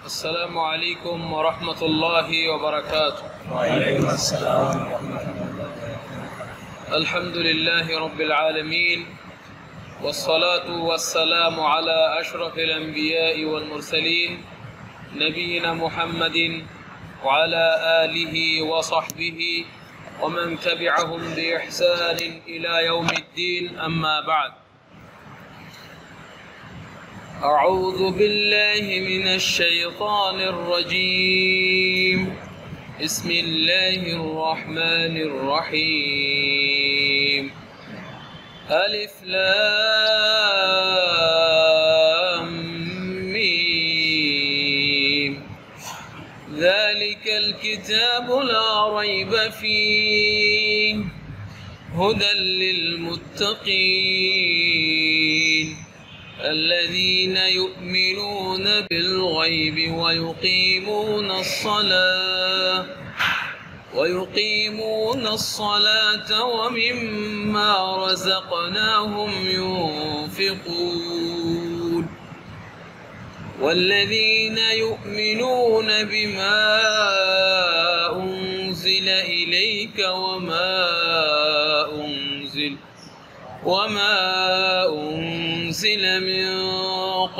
السلام عليكم ورحمة الله وبركاته. وعليكم السلام ورحمة الله. الحمد لله رب العالمين، والصلاة والسلام على أشرف الأنبياء والمرسلين نبينا محمد وعلى آله وصحبه ومن تبعهم بإحسان إلى يوم الدين. أما بعد، أعوذ بالله من الشيطان الرجيم. بسم الله الرحمن الرحيم. ألف لام ميم. ذلك الكتاب لا ريب فيه هدى للمتقين الذين يؤمنون بالغيب ويقيمون الصلاة ومما رزقناهم ينفقون والذين يؤمنون بما أنزل إليك وما أنزل من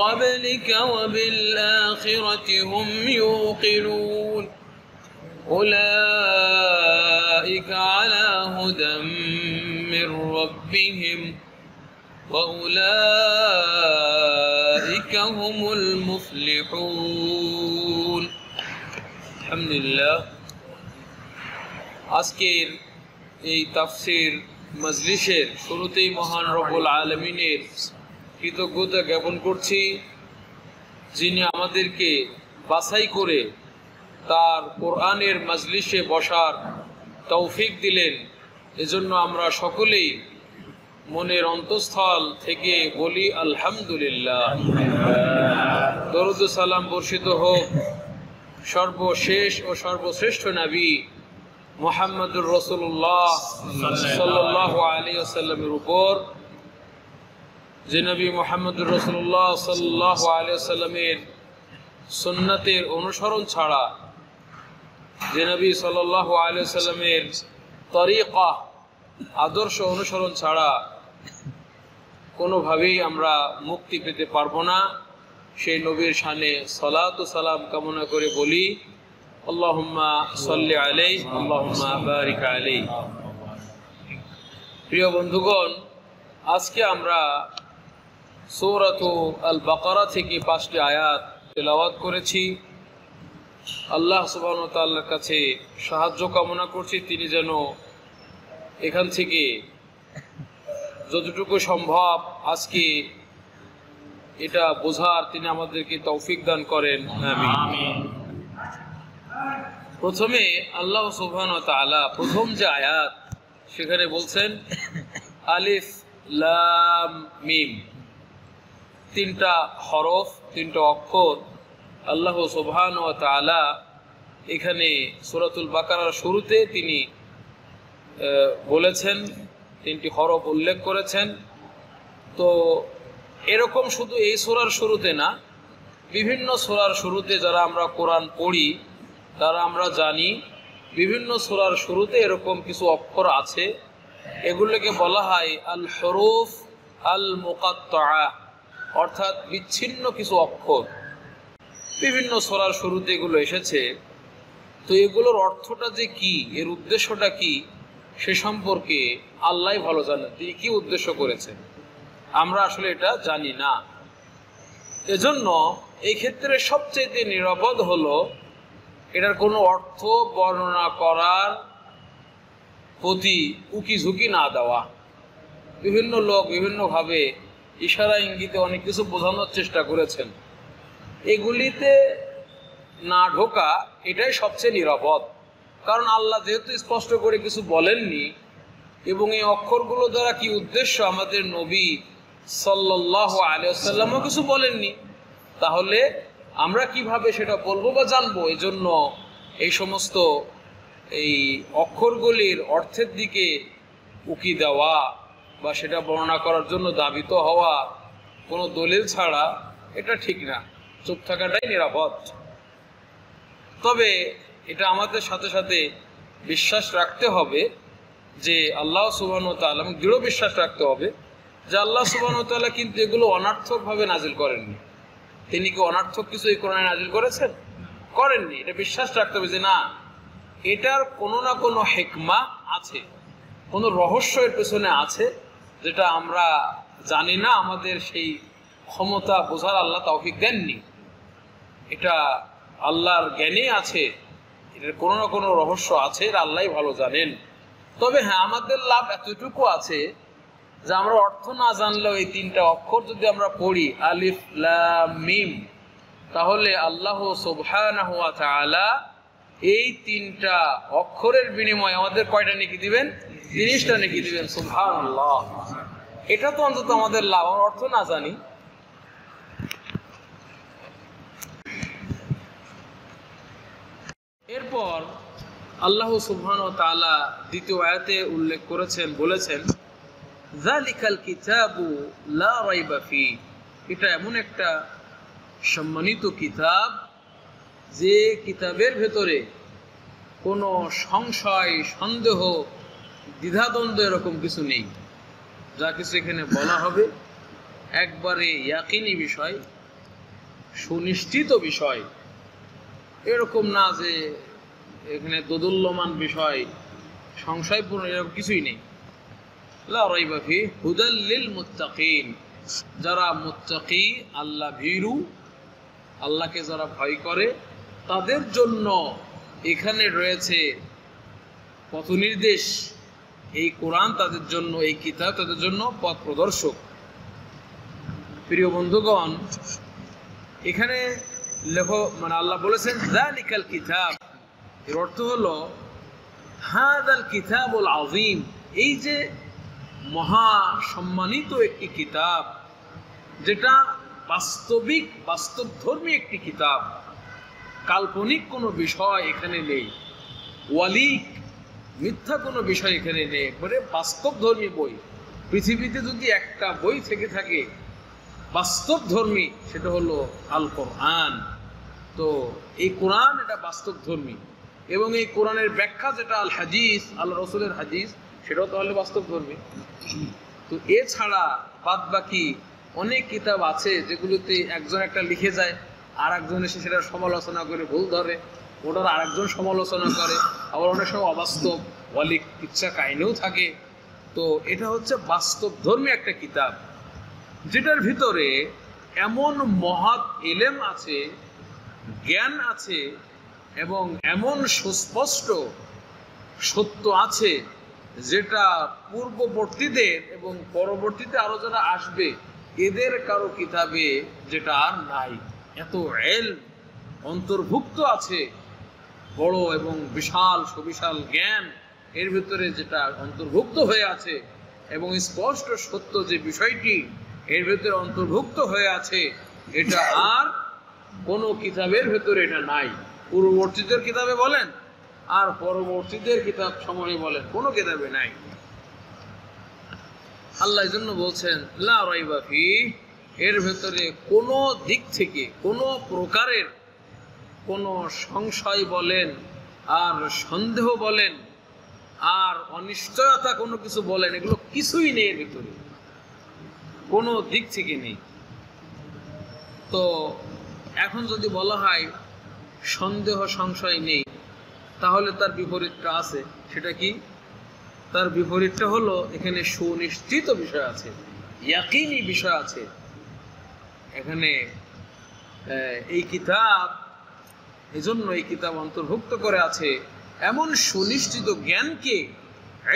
قبلك وبالآخرة هم يوقنون أولئك على هدى من ربهم وأولئك هم المفلحون. الحمد لله. আজকের এই তাফসীর মজলিসের শুরুতেই মহান রব্বুল আলামিনের কৃতজ্ঞতা জ্ঞাপন করছি, যিনি আমাদেরকে বাছাই করে তার কোরআনের মজলিসে বসার তৌফিক দিলেন। এজন্য আমরা সকলেই মনের অন্তঃস্থল থেকে বলি আলহামদুলিল্লাহ। দরুদ ও সালাম বর্ষিত হোক সর্বশেষ ও সর্বশ্রেষ্ঠ নবী মুহাম্মদুর রাসূলুল্লাহ সাল্লাল্লাহু আলাইহি ওয়াসাল্লামের উপর, যে নবী মুহাম্মদুর রাসূলুল্লাহ সাল্লাল্লাহু আলাইহি ওয়াসাল্লামের সুন্নতের অনুসরণ ছাড়া, যে নবী সাল্লাল্লাহু আলাইহি ওয়াসাল্লামের তরিকা আদর্শ অনুসরণ ছাড়া কোনোভাবেই আমরা মুক্তি পেতে পারবো না। সেই নবীর শানে সালাত ও সালাম কামনা করে বলি আল্লাহুম্মা সাল্লি আলাইহি আল্লাহুম্মা বারিক আলাইহি। প্রিয় বন্ধুগণ, আজকে আমরা সূরাতু আল বাকারা থেকে 5টি আয়াত তেলাওয়াত করেছি। আল্লাহ সুবহানাহু ওয়া তাআলার কাছে সাহায্য কামনা করছি, তিনি যেন এখান থেকে যতটুকু সম্ভব আজকে এটা বোঝার তিনি আমাদেরকে তৌফিক দান করেন, আমিন। প্রথমে আল্লাহ সুবহানাহু ওয়া তাআলা প্রথম যে আয়াত সেখানে বলছেন আলিফ লাম মিম, 3টা হরফ, 3টা অক্ষর আল্লাহ সুবহানাহু ওয়া তাআলা এখানে সূরাতুল বাকারার শুরুতে তিনি বলেছেন, 3টি হরফ উল্লেখ করেছেন। তো এরকম শুধু এই সূরার শুরুতে না, বিভিন্ন সূরার শুরুতে যারা আমরা কোরআন পড়ি তারা আমরা জানি বিভিন্ন সূরার শুরুতে এরকম কিছু অক্ষর আছে, এগুলোকে বলা হয় আল হুরুফ আল মুকাত্তাআ, অর্থাৎ বিচ্ছিন্ন কিছু অক্ষর। বিভিন্ন সূরার শুরুতে এগুলো এসেছে। তো এগুলোর অর্থটা যে কি, এর উদ্দেশ্যটা কি, সে সম্পর্কে আল্লাহই ভালো জানেন তিনি কি উদ্দেশ্য করেছেন, আমরা আসলে এটা জানি না। এজন্য এই ক্ষেত্রে সবচেয়ে নিরাপদ হলো এটার কোনো অর্থ বর্ণনা করার প্রতি উকি ঝুঁকি না দেওয়া। বিভিন্ন লোক বিভিন্নভাবে ইশারা ইঙ্গিতে অনেক কিছু বোঝানোর চেষ্টা করেছেন, এগুলিতে না ঢোকা এটাই সবচেয়ে নিরাপদ। কারণ আল্লাহ যেহেতু স্পষ্ট করে কিছু বলেননি এবং এই অক্ষরগুলো দ্বারা কি উদ্দেশ্য আমাদের নবী সাল্লাল্লাহু আলাইহি ওয়াসাল্লামও কিছু বলেননি, তাহলে আমরা কিভাবে সেটা বলবো বা জানবো? এজন্য এই সমস্ত এই অক্ষরগুলির অর্থের দিকে উকি দেওয়া বা সেটা বর্ণনা করার জন্য দাবিত হওয়া কোনো দলিল ছাড়া এটা ঠিক না, চুপ থাকাটাই নিরাপদ। তবে এটা আমাদের সাথে সাথে বিশ্বাস রাখতে হবে যে আল্লাহ সুবহানাহু ওয়া তাআলা, এবং দৃঢ় বিশ্বাস রাখতে হবে যে আল্লাহ সুবহানাহু ওয়া তাআলা কিন্তু এগুলো অনার্থকভাবে নাজিল করেননি। তিনি কি অনার্থক কিছু এই কোরআনে নাজিল করেছেন? করেননি। এটা বিশ্বাস রাখতে হবে যে না, এটার কোনো না কোনো হিকমা আছে, কোনো রহস্য এর পেছনে আছে, যেটা আমরা জানি না, আমাদের সেই ক্ষমতা বোঝার আল্লাহ তৌফিক দেননি। এটা আল্লাহর জ্ঞানে আছে, এটার কোনো না কোনো রহস্য আছে, এটা আল্লাহই ভালো জানেন। তবে হ্যাঁ, আমাদের লাভ এতটুকু আছে যে আমরা অর্থ না জানলেও এই তিনটা অক্ষর যদি আমরা পড়ি, আলিফ লাম মিম, তাহলে আল্লাহ সুবহানাহু ওয়া তাআলা এই তিনটা অক্ষরের বিনিময়ে আমাদের কয়টা নেকি দিবেন? 30টা নেকি দিবেন। সুবহানাল্লাহ। এটা তো অন্তত আমাদের লাভ, আমরা অর্থ না জানি। এরপর আল্লাহ সুবহানাহু ওয়া তাআলা দ্বিতীয় আয়াতে উল্লেখ করেছেন, বলেছেন যালিকাল কিতাবু লা রাইবা ফি, এটা এমন একটা সম্মানিত কিতাব যে কিতাবের ভেতরে কোনো সংশয়, সন্দেহ, দ্বিধাদ্বন্দ্ব এরকম কিছু নেই। যা কিছু এখানে বলা হবে একবারে ইয়াকিনি বিষয়, সুনিশ্চিত বিষয়, এরকম না যে এখানে দোদুল্যমান বিষয়, সংশয়পূর্ণ, এরকম কিছুই নেই। লা রাইবা ফি হুদাল লিল মুত্তাকিন, যারা মুত্তাকি, আল্লাহ ভীরু, আল্লাহকে যারা ভয় করে, তাদের জন্য এখানে রয়েছে পথ নির্দেশ। এই কোরআন তাদের জন্য, এই কিতাব তাদের জন্য পথ প্রদর্শক। প্রিয় বন্ধুগণ, এখানে আল্লাহ বলেছেন যালিকাল কিতাব, এর অর্থ হলো হাদাল কিতাবুল আযীম, এই যে মহা সম্মানিত একটি কিতাব, যেটা বাস্তবিক, বাস্তবধর্মী একটি কিতাব। কাল্পনিক কোনো বিষয় এখানে নেই, ওয়ালিক, মিথ্যা কোনো বিষয় এখানে নেই, একবারে বাস্তবধর্মী বই। পৃথিবীতে যদি একটা বই থেকে থাকে বাস্তবধর্মী, সেটা হলো আল কোরআন। তো এই কোরআন এটা বাস্তবধর্মী, এবং এই কোরআনের ব্যাখ্যা যেটা আল হাদিস, আল্লাহ রসুলের হাদিস, সেটাও তাহলে বাস্তবধর্মী। তো এছাড়া বাদ বাকি অনেক কিতাব আছে যেগুলোতে একজন একটা লিখে যায়, আর একজন এসে সেটা সমালোচনা করে ভুল ধরে, ওটার আরেকজন সমালোচনা করে, আবার অনেক সময় অবাস্তব ওয়ালিক ইচ্ছা কাহিনীও থাকে। তো এটা হচ্ছে বাস্তবধর্মী একটা কিতাব, যেটার ভিতরে এমন মহৎ ইলম আছে, জ্ঞান আছে, এবং এমন সুস্পষ্ট সত্য আছে, যেটা পূর্ববর্তীদের এবং পরবর্তীতে আরো যারা আসবে এদের কারো কিতাবে যেটা আর নাই। এত ইলম অন্তর্ভুক্ত আছে, বড় এবং বিশাল সুবিশাল জ্ঞান এর ভিতরে যেটা অন্তর্ভুক্ত হয়ে আছে, এবং স্পষ্ট সত্য যে বিষয়টি এর ভিতরে অন্তর্ভুক্ত হয়ে আছে, এটা আর কোনো কিতাবের ভেতরে এটা নাই। পূর্ববর্তীদের কিতাবে বলেন আর পরবর্তীদের কিতাব সময়ে বলেন, কোনো কিতাবে নাই। আল্লাহ এই জন্য বলছেন লা রাইবা ফি, এর ভেতরে কোনো দিক থেকে কোনো প্রকারের কোনো সংশয় বলেন আর সন্দেহ বলেন আর অনিশ্চয়তা কোনো কিছু বলেন, এগুলো কিছুই নেই, এর ভিতরে কোনো দিক থেকে নেই। তো এখন যদি বলা হয় সন্দেহ সংশয় নেই, তাহলে তার বিপরীতটা আছে। সেটা কি? তার বিপরীতটা হলো এখানে সুনিশ্চিত বিষয় আছে, ইয়াকিনি বিষয় আছে। এখানে এই কিতাব, এজন্য এই কিতাব অন্তর্ভুক্ত করে আছে এমন সুনিশ্চিত জ্ঞানকে,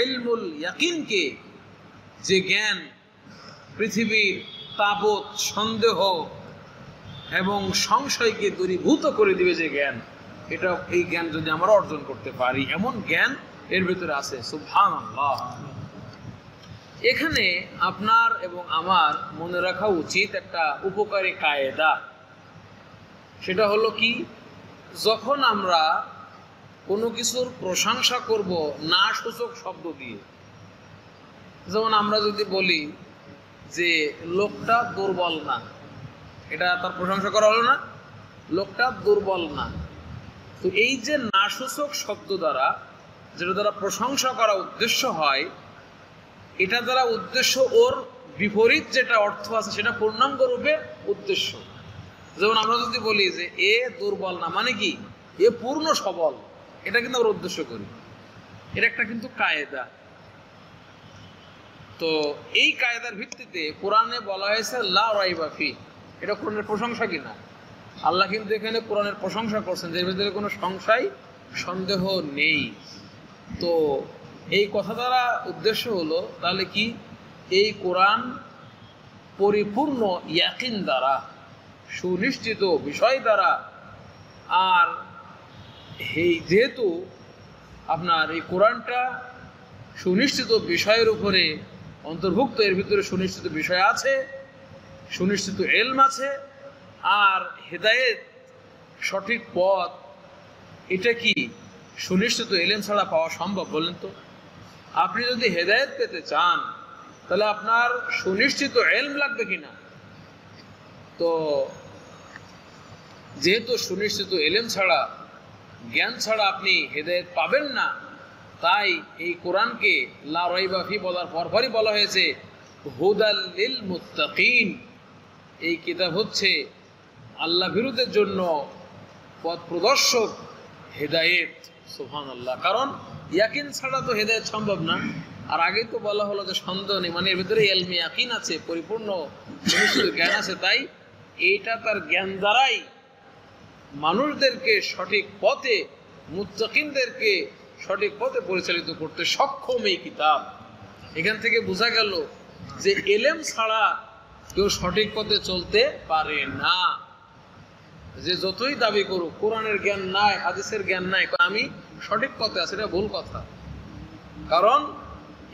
ইলমুল ইয়াকিনকে, যে জ্ঞান পৃথিবীর তাবৎ সন্দেহ এবং সংশয়কে দূরীভূত করে দিবে। যে জ্ঞান, এটা এই জ্ঞান যদি আমরা অর্জন করতে পারি, এমন জ্ঞান এর ভিতরে আছে। সুবহানাল্লাহ। এখানে আপনার এবং আমার মনে রাখা উচিত একটা উপকারী কায়দা। সেটা হলো কি, যখন আমরা কোনো কিছুর প্রশংসা করব না সূচক শব্দ দিয়ে, যেমন আমরা যদি বলি যে লোকটা দুর্বল না, এটা তার প্রশংসা করা হলো না? লোকটা দুর্বল না, তো এই যে নাসূচক শব্দ দ্বারা, যেটা দ্বারা প্রশংসা করা উদ্দেশ্য হয়, এটা দ্বারা উদ্দেশ্য ওর বিপরীত যেটা অর্থ আছে সেটা পূর্ণাঙ্গ রূপে উদ্দেশ্য। যেমন আমরা যদি বলি যে এ দুর্বল না, মানে কি এ পূর্ণ সবল, এটা কিন্তু আমরা উদ্দেশ্য করি। এর একটা কিন্তু কায়দা। তো এই কায়দার ভিত্তিতে কোরআনে বলা হয়েছে লা রাইবা ফি, এটা কোরআনের প্রশংসা কিনা। আল্লাহ কিন্তু এখানে কোরআনের প্রশংসা করছেন যে এর ভিতরে কোনো সংশয় সন্দেহ নেই। তো এই কথা দ্বারা উদ্দেশ্য হলো তাহলে কি, এই কোরআন পরিপূর্ণ ইয়াকিন দ্বারা, সুনিশ্চিত বিষয় দ্বারা, আর এই যেহেতু আপনার এই কোরআনটা সুনিশ্চিত বিষয়ের উপরে অন্তর্ভুক্ত, এর ভিতরে সুনিশ্চিত বিষয় আছে, সুনিশ্চিত এলম আছে, আর হেদায়েত সঠিক পথ, এটা কি সুনিশ্চিত এলেম ছাড়া পাওয়া সম্ভব বলেন তো? আপনি যদি হেদায়েত পেতে চান তাহলে আপনার সুনিশ্চিত এলম লাগবে কিনা? তো যেহেতু সুনিশ্চিত এলেম ছাড়া, জ্ঞান ছাড়া আপনি হেদায়েত পাবেন না, তাই এই কোরআনকে লা রাইবা ফি বলার পরপরই বলা হয়েছে হুদাল লিল মুত্তাকিন। এই কিতাব হচ্ছে আল্লাহ বিরুদ্ধের জন্য পথ প্রদর্শক, হেদায়েত। সুবহানাল্লাহ। কারণ ইয়াকিন ছাড়া তো হেদায়েত সম্ভব না। আর আগেই তো বলা হলো যে সন্দেহ নেই, মানে এর ভিতরে ইলমি ইয়াকিন আছে, পরিপূর্ণ সুনিশ্চিত জ্ঞান আছে। তাই এইটা তার জ্ঞান দ্বারাই মানুষদেরকে সঠিক পথে, মুত্তাকিনদেরকে সঠিক পথে পরিচালিত করতে সক্ষম এই কিতাব। এখান থেকে বোঝা গেল যে এলেম ছাড়া কেউ সঠিক পথে চলতে পারে না। যে যতই দাবি করুক কোরআনের জ্ঞান নাই, হাদিসের জ্ঞান নাই, আমি সঠিক পথে আছি, এটা ভুল কথা। কারণ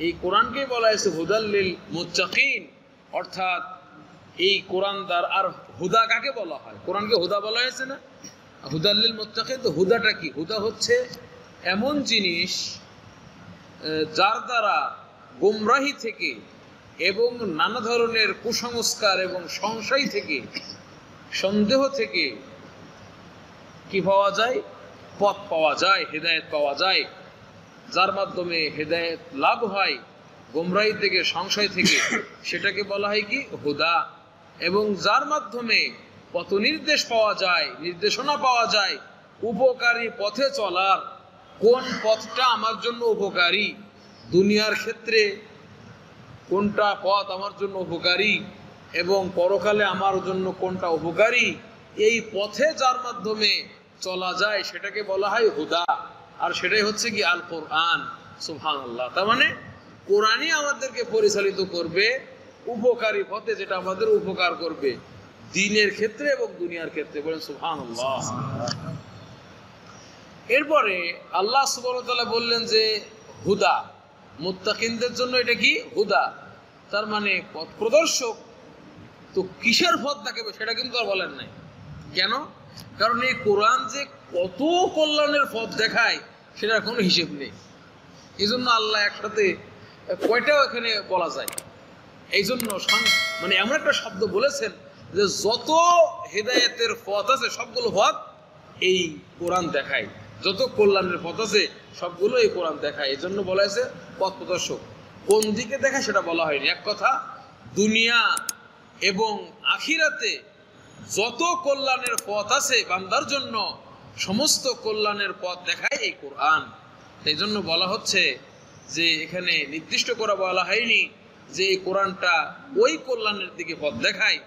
এই কোরআনকেই বলা হয়েছে হুদাল লিল মুত্তাকিন, অর্থাৎ এই কোরআন দ্বারা। আর হুদা কাকে বলা হয়? কোরআনকে হুদা বলা হয়েছে না, হুদাল লিল মুত্তাকিন। তো হুদাটা কি? হুদা হচ্ছে এমন জিনিস যার দ্বারা গুমরাহি থেকে এবং নানা ধরনের কুসংস্কার এবং সংশয় থেকে, সন্দেহ থেকে কি পাওয়া যায়? পথ পাওয়া যায়, হেদায়েত পাওয়া যায়। যার মাধ্যমে হেদায়েত লাভ হয় গুমরাহি থেকে, সংশয় থেকে, সেটাকে বলা হয় কি? হুদা। এবং যার মাধ্যমে পথ নির্দেশ পাওয়া যায়, নির্দেশনা পাওয়া যায় উপকারী পথে চলার, কোন পথটা আমার জন্য উপকারী, দুনিয়ার ক্ষেত্রে কোনটা পথ আমার জন্য উপকারী এবং পরকালে আমার জন্য কোনটা উপকারী, এই পথে যার মাধ্যমে চলা যায় সেটাকে বলা হয় হুদা। আর সেটাই হচ্ছে কি? আল কোরআন। সুবহানাল্লাহ। তার মানে কোরআনই আমাদেরকে পরিচালিত করবে উপকারী পথে, যেটা আমাদের উপকার করবে দ্বীনের ক্ষেত্রে এবং দুনিয়ার ক্ষেত্রে। বলেন সুবহানাল্লাহ। এরপরে আল্লাহ সুবহানাহু ওয়া তাআলা বললেন যে হুদা, মুত্তাকিনদের জন্য এটা কি? হুদা। তার মানে পথ প্রদর্শক। তো কিসের পথ দেখাবে সেটা কিন্তু আর বলেন নাই। কেন? কারণ এই কোরআন যে কত কল্যাণের পথ দেখায় সেটার কোনো হিসেব নেই। এই জন্য আল্লাহ একসাথে কয়টাও এখানে বলা যায়। এই জন্য মানে এমন একটা শব্দ বলেছেন যে যত হেদায়েতের পথ আছে সবগুলো পথ এই কোরআন দেখায়, যত কল্যাণের পথ আছে সবগুলো এই কোরআন দেখায়। এই জন্য বলা হয়েছে পথ প্রদর্শক। কোন দিকে দেখায় সেটা বলা হয়নি। এক কথা, দুনিয়া এবং আখিরাতে যত কল্যাণের পথ আছে বান্দার জন্য, সমস্ত কল্যাণের পথ দেখায় এই কোরআন। এই জন্য বলা হচ্ছে যে এখানে নির্দিষ্ট করে বলা হয়নি যে এই কোরআনটা ওই কল্যাণের দিকে পথ দেখায়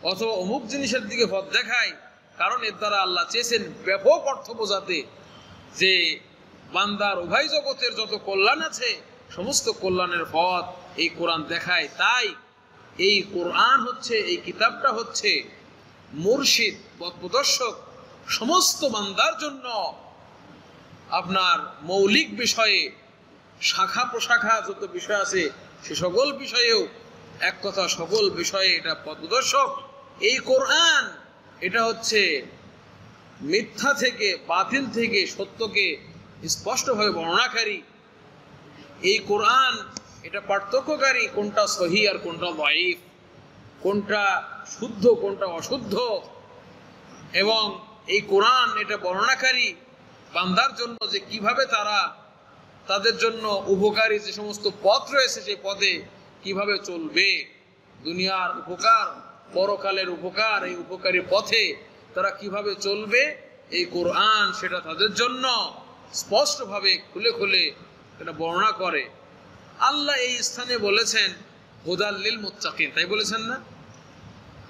অথবা অমুক জিনিসের দিকে পথ দেখায়। কারণ এর দ্বারা আল্লাহ চেয়েছেন ব্যাপক অর্থ বোঝাতে যে বান্দার উভয় জগতের যত কল্যাণ আছে সমস্ত কল্যাণের পথ এই কোরআন দেখায়। তাই এই কোরআন হচ্ছে, এই কিতাবটা হচ্ছে মুর্শিদ, পথ প্রদর্শক সমস্ত বান্দার জন্য। আপনার মৌলিক বিষয়ে, শাখা প্রশাখা যত বিষয় আছে সে সকল বিষয়েও, এক কথা সকল বিষয়ে এটা পথ প্রদর্শক। এই কোরআন এটা হচ্ছে মিথ্যা থেকে, বাতিল থেকে সত্যকে স্পষ্টভাবে বর্ণনাকারী। এই কোরআন এটা পার্থক্যকারী, কোনটা সহি আর কোনটা দাঈফ, কোনটা শুদ্ধ কোনটা অশুদ্ধ। এবং এই কোরআন এটা বর্ণনাকারী বান্দার জন্য যে কিভাবে তারা তাদের জন্য উপকারী যে সমস্ত পথ রয়েছে সেই পথে কিভাবে চলবে, দুনিয়ার উপকার পরকালের উপকার, এই উপকারী পথে তারা কিভাবে চলবে, এই কোরআন সেটা তাদের জন্য স্পষ্টভাবে খুলে খুলে এটা বর্ণনা করে। আল্লাহ এই স্থানে বলেছেন হুদাল লিল মুত্তাকিন, তাই বলেছেন না,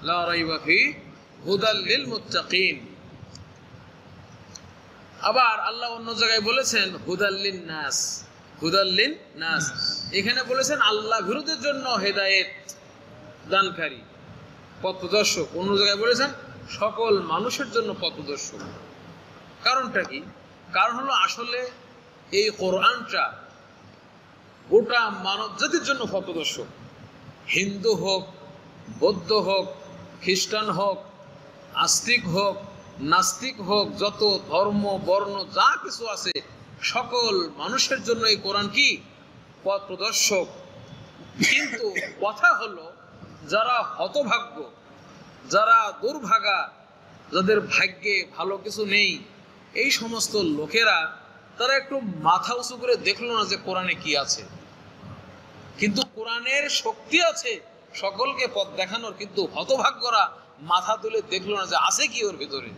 লা রাইবা ফি হুদাল লিল মুত্তাকিন। আবার আল্লাহ অন্য জায়গায় বলেছেন হুদাল লিন নাস, হুদাল লিন নাস, এখানে বলেছেন আল্লাহ বিরোধীদের জন্য হেদায়েত দানকারী, পথপ্রদর্শক। অন্য জায়গায় বলেছেন সকল মানুষের জন্য পথপ্রদর্শক। কারণটা কি? কারণ হলো আসলে এই কোরআনটা গোটা মানব জাতির জন্য পথপ্রদর্শক। হিন্দু হোক, বৌদ্ধ হোক, খ্রিস্টান হোক, আস্তিক হোক, নাস্তিক হোক, যত ধর্ম বর্ণ যা কিছু আছে সকল মানুষের জন্য এই কোরআন কি পথ প্রদর্শক। কিন্তু কথা হলো যারা হতভাগ্য, যারা দুর্ভাগা, যাদের ভাগ্যে ভালো কিছু নেই, এই সমস্ত লোকেরা তারা একটু মাথা উঁচু করে দেখলো না যে কোরআনে কি আছে। কিন্তু কোরআনের শক্তি আছে সকলকে পথ দেখানোর, কিন্তু হতভাগ্যরা মাথা তুলে দেখলো না যে আছে কি ওর ভিতরে।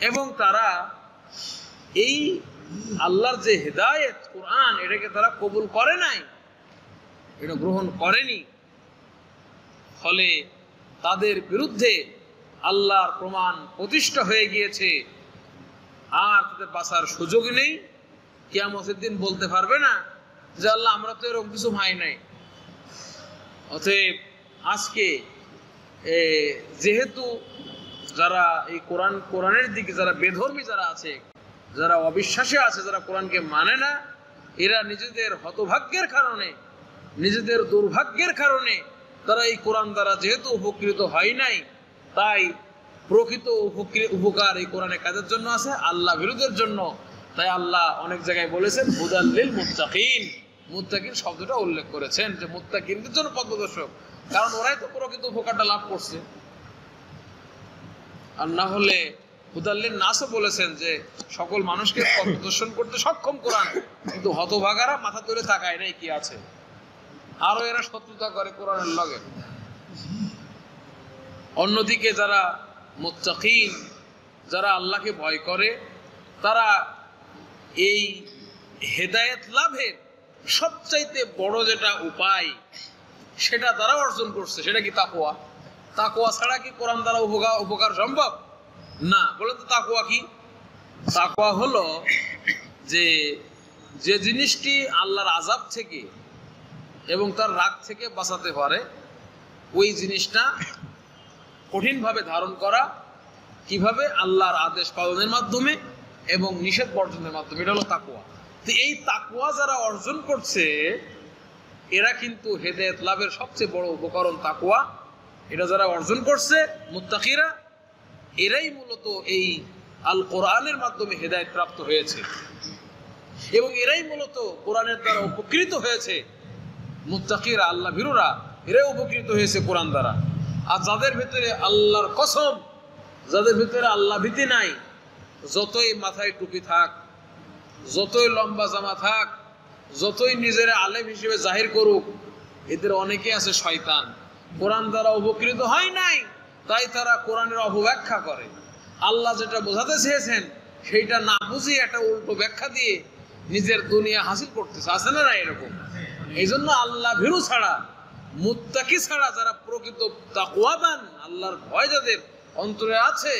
এবং তারা এই আল্লাহর যে হেদায়েত কোরআন, এটাকে তারা কবুল করে নাই, এটা গ্রহণ করেনি। ফলে তাদের বিরুদ্ধে আল্লাহর প্রমাণ প্রতিষ্ঠা হয়ে গিয়েছে, আর তাদের বাঁচার সুযোগ নেই। কিয়ামতের দিন বলতে পারবে না যে আল্লাহ আমরা তো এরকম কিছু ভাই নাই। অতএব আজকে যেহেতু যারা এই কোরআনের দিকে যারা বেধর্মী যারা আছে, যারা অবিশ্বাসী আছে, যারা কোরআনকে মানে না, এরা নিজেদের হতভাগ্যের কারণে, নিজেদের দুর্ভাগ্যের কারণে তারা এই কোরআন দ্বারা যেহেতু উপকৃত হয় নাই, তাই প্রকৃত উপকার এই কোরআনে কাদের জন্য আছে? আল্লাহ বিরোধীদের জন্য। তাই আল্লাহ অনেক জায়গায় বলেছেন হুদাল লিল মুত্তাকিন, মুত্তাকিন শব্দটা উল্লেখ করেছেন যে মুত্তাকিনদের জন্য পথপ্রদর্শক, কারণ ওরাই তো প্রকৃত উপকারটা লাভ করছে। আর না হলে হুদাল লিন নাসও বলেছেন যে সকল মানুষকে পথ প্রদর্শন করতে সক্ষম কোরআন, কিন্তু হতভাগারা মাথা তুলে তাকায় নাই কি আছে, আরো এরা শত্রুতা করে কোরআনের লগে। অন্যদিকে যারা মুত্তাকিন, যারা আল্লাহকে ভয় করে, তারা এই হেদায়েত লাভের সবচাইতে বড় যেটা উপায় সেটা তারা অর্জন করছে, সেটা কি তাকওয়া। তাকওয়া ছাড়া কি কোরআন দ্বারা উপকার সম্ভব? না। বলে তো তাকওয়া কি? তাকওয়া হলো যে জিনিসটি আল্লাহর আযাব থেকে এবং তার রাগ থেকে বাঁচাতে পারে, ওই জিনিসটা কঠিনভাবে ধারণ করা, কিভাবে? আল্লাহর আদেশ পালনের মাধ্যমে এবং নিষেধ বর্জনের মাধ্যমে। এটা হলো তাকওয়া। তো এই তাকওয়া যারা অর্জন করছে এরা কিন্তু হেদায়েত লাভের সবচেয়ে বড় উপকরণ তাকওয়া। এটা যারা অর্জন করছে মুত্তাকিরা, এরাই মূলত এই আল কোরআনের মাধ্যমে হেদায়েত প্রাপ্ত হয়েছে এবং এরাই মূলত কোরআনের দ্বারা উপকৃত হয়েছে। মুত্তাকিরা, আল্লাহ ভীরুরা, এরাই উপকৃত হয়েছে কোরআন দ্বারা। আর যাদের ভিতরে আল্লাহর কসম, যাদের ভিতরে আল্লাহ ভীতি নাই, যতই মাথায় টুপি থাক, যতই লম্বা জামা থাক, যতই নিজের আলেম হিসেবে জাহির করুক, এদের অনেকে আছে শয়তান, কোরআন দ্বারা উপকৃত হয় নাই, তাই তারা কোরআনের অপব্যাখ্যা করে। আল্লাহ যেটা বোঝাতে চেয়েছেন সেইটা না বুঝিয়ে একটা উল্টো ব্যাখ্যা দিয়ে নিজের দুনিয়া হাসিল করতেছে, আছে না? না এরকম। এই জন্য আল্লাহ ভীরু ছাড়া, মুত্তাকি ছাড়া, যারা প্রকৃত তাকওয়াবান, আল্লাহর ভয় যাদের অন্তরে আছে,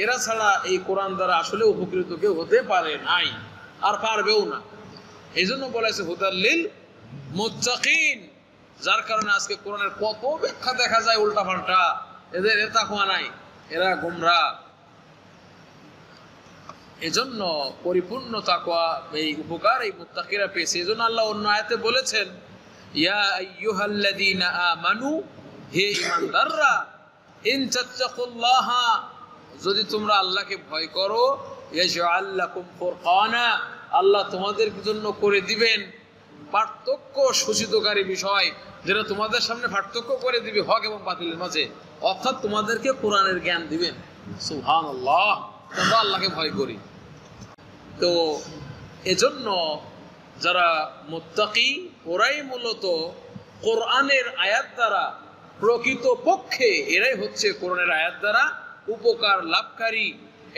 এরা ছাড়া এই কোরআন দ্বারা আসলে উপকৃত কেউ হতে পারে নাই, আর পারবেও না। এই জন্য বলেছে হুদাল লিল মুত্তাকিন, যার কারণে আজকে কোরআনের কত ব্যাখ্যা দেখা যায় উল্টা পাল্টা। এদের তাকওয়া নাই, এরা গোমরা। এজন্য পরিপূর্ণ তাকওয়া, এই উপকার এই মুত্তাকিরা পেয়েছে। এজন্য আল্লাহ অন্য আয়াতে বলেছেন ইয়া আইয়ুহাল্লাযীনা আমানু, হে ঈমানদাররা, ইন তাত্তাকুল্লাহা, যদি তোমরা আল্লাহকে ভয় করো, ইয়াজআল লাকুম ফুরকানা, আল্লাহ তোমাদের জন্য করে দিবেন পার্থক্য সূচিতকারী বিষয়, যেটা তোমাদের সামনে পার্থক্য করে দিবে হক এবং বাতিলের মাঝে, অর্থাৎ তোমাদেরকে কোরআনের জ্ঞান দিবেন। সুবহানাল্লাহ। আমরা আল্লাহকে ভয় করি। তো এজন্য যারা মুত্তাকি ওরাই মূলত কোরআনের আয়াত দ্বারা প্রকৃত পক্ষে এরাই হচ্ছে কোরআনের আয়াত দ্বারা উপকার লাভকারী।